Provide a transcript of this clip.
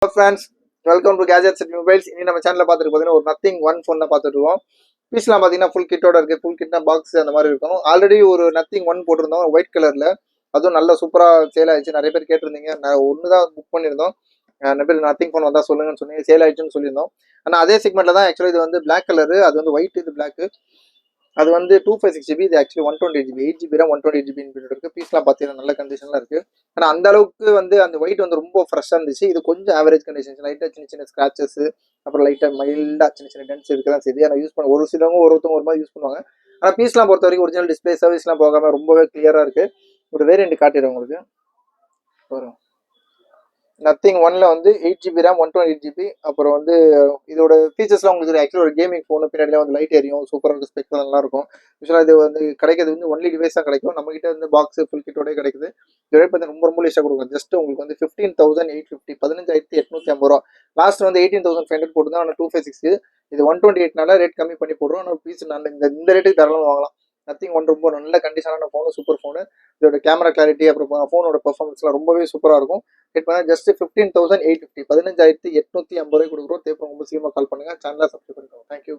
Hello friends, welcome to Gadgets and Mobiles. இன்னி நம்ம சேனல்ல பார்த்துட்டு பார்த்தீங்கன்னா ஒரு நத்திங் ஒன் ஃபோன் தான் பார்த்துட்டு இருக்கோம். பீஸ்லாம் பார்த்தீங்கன்னா ஃபுல் கிட்டோட இருக்கு. ஃபுல் கிட்னா பாக்ஸ் அந்த மாதிரி இருக்கும். ஆல்ரெடி ஒரு நத்திங் ஒன் போட்டிருந்தோம் ஒயிட் கலர்ல. அதுவும் நல்ல சூப்பராக சேல் ஆயிடுச்சு. நிறைய பேர் கேட்டிருந்தீங்க. நான் ஒன்று தான் புக் பண்ணியிருந்தோம். நிறைய பேர் நத்திங் ஃபோன் வந்தால் சொல்லுங்கன்னு சொன்னீங்க. சேல் ஆயிடுச்சுன்னு சொல்லியிருந்தோம். ஆனால் அதே செக்மெண்ட்ல தான் ஆக்சுவலி இது வந்து பிளாக் கலரு. அது வந்து ஒயிட், இது பிளாக். அது வந்து 256 GB, இது actually 128 GB, 8 GB RAM, 128 GB இருக்கு. பீஸ்லாம் பார்த்தீங்கன்னா நல்ல கண்டிஷன்ல இருக்கு. ஆனால் அந்த அளவுக்கு வந்து அந்த ஒயிட் வந்து ரொம்ப ஃப்ரெஷ்ஷாக இருந்துச்சு. இது கொஞ்சம் ஆவரேஜ் கண்டிஷன்ஸ், லைட்டாக சின்ன சின்ன ஸ்க்ராச்சஸ், அப்புறம் லைட்டாக மைல்டாக சின்ன சின்ன டென்ஸ் இருக்க தான் சரி. ஆனால் யூஸ் பண்ண ஒரு சிலவங்க ஒருத்தவங்க ஒரு மாதிரி யூஸ் பண்ணுவாங்க. ஆனால் பீஸ்லாம் பொறுத்த வரைக்கும் ஒரிஜினல் டிஸ்பிளே சர்வீஸ்லாம் போகாமல் ரொம்பவே கிளியராக இருக்கு. ஒரு வேரியண்ட் காட்டிடுறேன் உங்களுக்கு வரும். நத்திங் ஒன்ல வந்து 8 GB RAM, 128 GB. அப்புறம் வந்து இதோட ஃபீச்சர்ஸ்லாம் உங்களுக்கு ஆக்சுவலி ஒரு கேமிங் ஃபோனு, பின்னாடியில் வந்து லைட் எரியும், சூப்பராக இருக்கும், ஸ்பெக் நல்லா இருக்கும். யூஸ்வலாக இது வந்து கிடைக்கிறது வந்து ஒன்லி டிவைஸ் தான் கிடைக்கும். நம்ம கிட்ட வந்து பாக்ஸ் ஃபுல் கிட்டோட கிடைக்குது. இதோட பார்த்து ரொம்ப ரொம்ப லீஸ்ட்டாக கொடுக்கும். ஜஸ்ட் உங்களுக்கு வந்து 15,850, 15,850 ரூபா. லாஸ்ட் வந்து 18,500 போட்டு தான். ஆனால் 256 இது 128னால ரேட் கம்மி பண்ணி போடுறோம். ஆனால் பீஸ் நல்ல இந்த ரேட்டுக்கு தரலாம் வாங்கலாம். நத்திங் ஒன் ரொம்ப நல்ல கண்டிஷனான ஃபோனு, சூப்பர் ஃபோனு. இதோட கேமரா கிளாரிட்டி அப்புறம் ஃபோனோட பெர்ஃபார்மன்ஸ்லாம் ரொம்பவே சூப்பராக இருக்கும். இப்போ ஜஸ்ட் 15,850, 15,850 கொடுக்குறோம். தேவை ரொம்ப சீக்கிரமாக கால் பண்ணுங்க. சேனலை சப்ஸ்கிரைப் பண்ணிக்கோங்க. தேங்க்யூ.